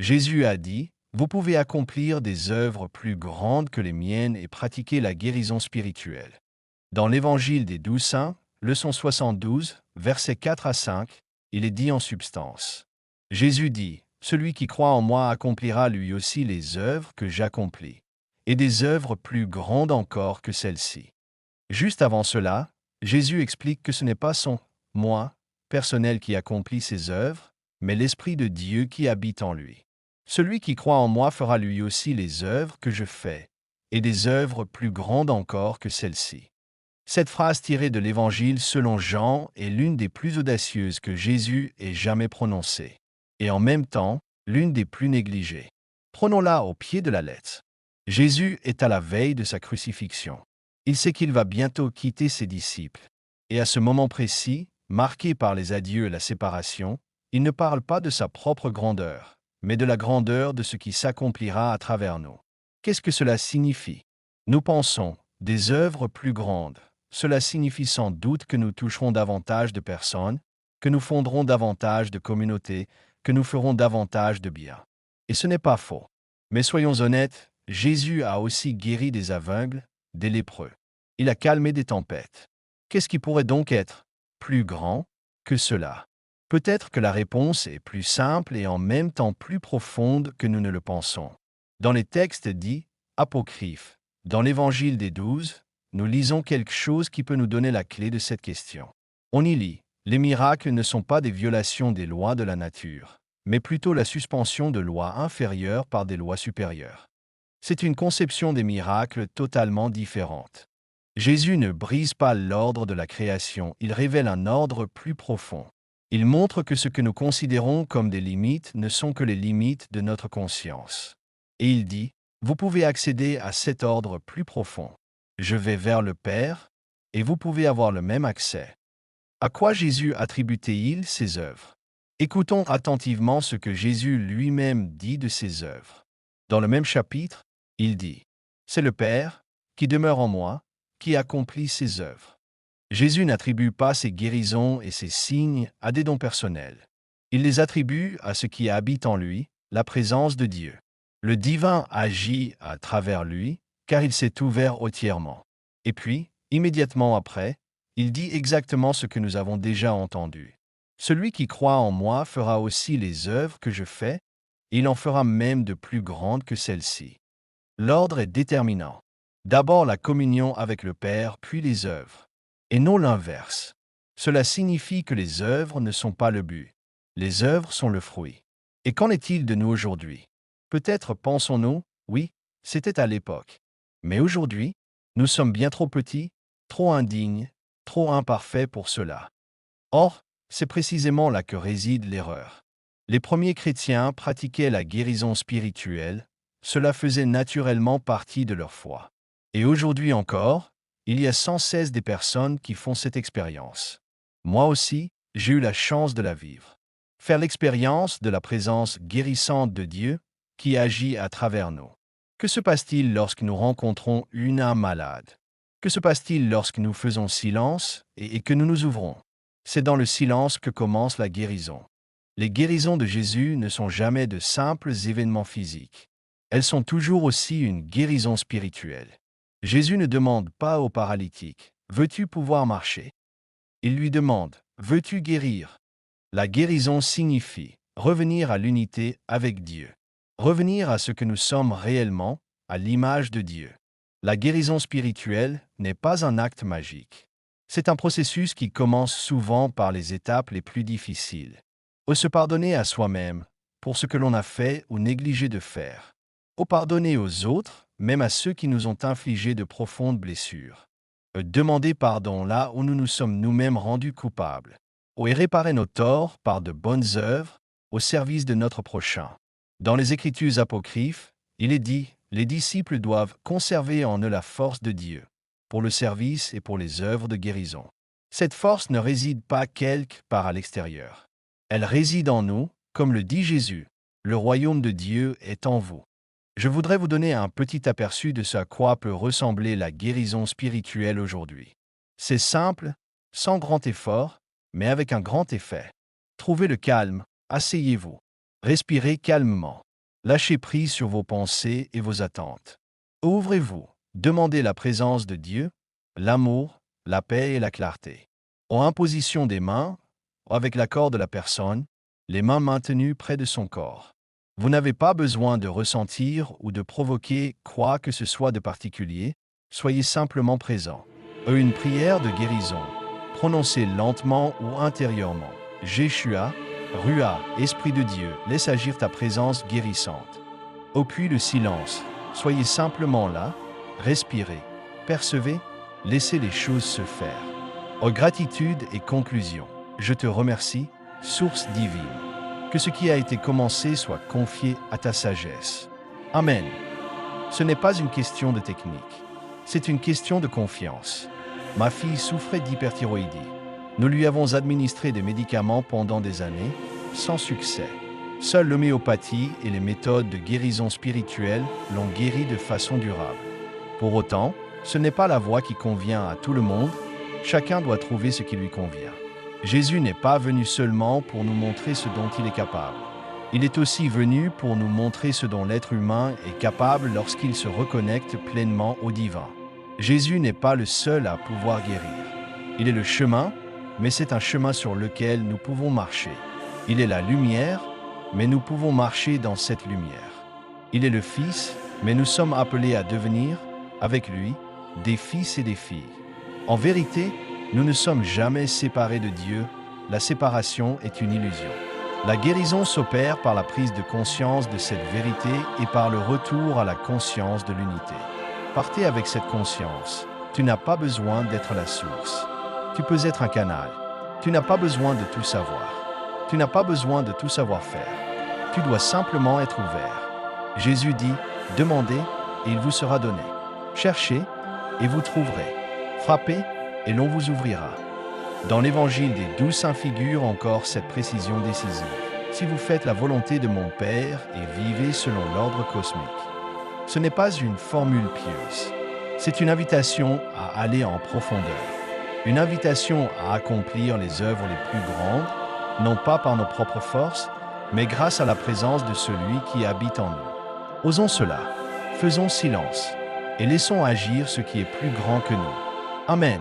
Jésus a dit, « Vous pouvez accomplir des œuvres plus grandes que les miennes et pratiquer la guérison spirituelle. » Dans l'Évangile des 12 saints, leçon 72, versets 4 à 5, il est dit en substance. Jésus dit, « Celui qui croit en moi accomplira lui aussi les œuvres que j'accomplis, et des œuvres plus grandes encore que celles-ci. » Juste avant cela, Jésus explique que ce n'est pas son « moi » personnel qui accomplit ses œuvres, mais l'Esprit de Dieu qui habite en lui. Celui qui croit en moi fera lui aussi les œuvres que je fais, et des œuvres plus grandes encore que celles-ci. Cette phrase tirée de l'Évangile selon Jean est l'une des plus audacieuses que Jésus ait jamais prononcées, et en même temps, l'une des plus négligées. Prenons-la au pied de la lettre. Jésus est à la veille de sa crucifixion. Il sait qu'il va bientôt quitter ses disciples, et à ce moment précis, marqué par les adieux et la séparation, il ne parle pas de sa propre grandeur, mais de la grandeur de ce qui s'accomplira à travers nous. Qu'est-ce que cela signifie? Nous pensons, des œuvres plus grandes. Cela signifie sans doute que nous toucherons davantage de personnes, que nous fonderons davantage de communautés, que nous ferons davantage de bien. Et ce n'est pas faux. Mais soyons honnêtes, Jésus a aussi guéri des aveugles, des lépreux. Il a calmé des tempêtes. Qu'est-ce qui pourrait donc être plus grand que cela? Peut-être que la réponse est plus simple et en même temps plus profonde que nous ne le pensons. Dans les textes dits apocryphes, dans l'Évangile des 12, nous lisons quelque chose qui peut nous donner la clé de cette question. On y lit, « Les miracles ne sont pas des violations des lois de la nature, mais plutôt la suspension de lois inférieures par des lois supérieures. » C'est une conception des miracles totalement différente. Jésus ne brise pas l'ordre de la création, il révèle un ordre plus profond. Il montre que ce que nous considérons comme des limites ne sont que les limites de notre conscience. Et il dit, « Vous pouvez accéder à cet ordre plus profond. Je vais vers le Père, et vous pouvez avoir le même accès. » À quoi Jésus attribue-t-il ses œuvres? Écoutons attentivement ce que Jésus lui-même dit de ses œuvres. Dans le même chapitre, il dit, « C'est le Père, qui demeure en moi, qui accomplit ses œuvres. » Jésus n'attribue pas ses guérisons et ses signes à des dons personnels. Il les attribue à ce qui habite en lui, la présence de Dieu. Le divin agit à travers lui, car il s'est ouvert entièrement. Et puis, immédiatement après, il dit exactement ce que nous avons déjà entendu. « Celui qui croit en moi fera aussi les œuvres que je fais, et il en fera même de plus grandes que celles-ci. » L'ordre est déterminant. D'abord la communion avec le Père, puis les œuvres. Et non l'inverse. Cela signifie que les œuvres ne sont pas le but. Les œuvres sont le fruit. Et qu'en est-il de nous aujourd'hui? Peut-être pensons-nous, oui, c'était à l'époque. Mais aujourd'hui, nous sommes bien trop petits, trop indignes, trop imparfaits pour cela. Or, c'est précisément là que réside l'erreur. Les premiers chrétiens pratiquaient la guérison spirituelle, cela faisait naturellement partie de leur foi. Et aujourd'hui encore, il y a sans cesse des personnes qui font cette expérience. Moi aussi, j'ai eu la chance de la vivre. Faire l'expérience de la présence guérissante de Dieu qui agit à travers nous. Que se passe-t-il lorsque nous rencontrons une âme malade? Que se passe-t-il lorsque nous faisons silence et que nous nous ouvrons? C'est dans le silence que commence la guérison. Les guérisons de Jésus ne sont jamais de simples événements physiques. Elles sont toujours aussi une guérison spirituelle. Jésus ne demande pas au paralytique « Veux-tu pouvoir marcher ?» Il lui demande « Veux-tu guérir ?» La guérison signifie revenir à l'unité avec Dieu. Revenir à ce que nous sommes réellement, à l'image de Dieu. La guérison spirituelle n'est pas un acte magique. C'est un processus qui commence souvent par les étapes les plus difficiles. Au se pardonner à soi-même pour ce que l'on a fait ou négligé de faire. Au pardonner aux autres, même à ceux qui nous ont infligé de profondes blessures. Demander pardon là où nous nous sommes nous-mêmes rendus coupables. Ou réparer nos torts par de bonnes œuvres au service de notre prochain. Dans les Écritures apocryphes, il est dit « Les disciples doivent conserver en eux la force de Dieu, pour le service et pour les œuvres de guérison. » Cette force ne réside pas quelque part à l'extérieur. Elle réside en nous, comme le dit Jésus. Le royaume de Dieu est en vous. Je voudrais vous donner un petit aperçu de ce à quoi peut ressembler la guérison spirituelle aujourd'hui. C'est simple, sans grand effort, mais avec un grand effet. Trouvez le calme, asseyez-vous, respirez calmement. Lâchez prise sur vos pensées et vos attentes. Ouvrez-vous. Demandez la présence de Dieu, l'amour, la paix et la clarté. En imposition des mains, avec l'accord de la personne, les mains maintenues près de son corps. Vous n'avez pas besoin de ressentir ou de provoquer quoi que ce soit de particulier, soyez simplement présent. Une prière de guérison, prononcée lentement ou intérieurement. Jéshua, Rua, Esprit de Dieu, laisse agir ta présence guérissante. Au puits le silence, soyez simplement là, respirez, percevez, laissez les choses se faire. En gratitude et conclusion, je te remercie, source divine, que ce qui a été commencé soit confié à ta sagesse. Amen. Ce n'est pas une question de technique, c'est une question de confiance. Ma fille souffrait d'hyperthyroïdie. Nous lui avons administré des médicaments pendant des années, sans succès. Seule l'homéopathie et les méthodes de guérison spirituelle l'ont guérie de façon durable. Pour autant, ce n'est pas la voie qui convient à tout le monde, chacun doit trouver ce qui lui convient. Jésus n'est pas venu seulement pour nous montrer ce dont il est capable. Il est aussi venu pour nous montrer ce dont l'être humain est capable lorsqu'il se reconnecte pleinement au divin. Jésus n'est pas le seul à pouvoir guérir. Il est le chemin, mais c'est un chemin sur lequel nous pouvons marcher. Il est la lumière, mais nous pouvons marcher dans cette lumière. Il est le Fils, mais nous sommes appelés à devenir, avec lui, des fils et des filles. En vérité, nous ne sommes jamais séparés de Dieu, la séparation est une illusion. La guérison s'opère par la prise de conscience de cette vérité et par le retour à la conscience de l'unité. Partez avec cette conscience. Tu n'as pas besoin d'être la source. Tu peux être un canal. Tu n'as pas besoin de tout savoir. Tu n'as pas besoin de tout savoir faire. Tu dois simplement être ouvert. Jésus dit, demandez et il vous sera donné. Cherchez et vous trouverez. Frappez et l'on vous ouvrira. Dans l'évangile des 12 saints figure encore cette précision décisive. Si vous faites la volonté de mon Père et vivez selon l'ordre cosmique. Ce n'est pas une formule pieuse. C'est une invitation à aller en profondeur. Une invitation à accomplir les œuvres les plus grandes, non pas par nos propres forces, mais grâce à la présence de celui qui habite en nous. Osons cela. Faisons silence et laissons agir ce qui est plus grand que nous. Amen.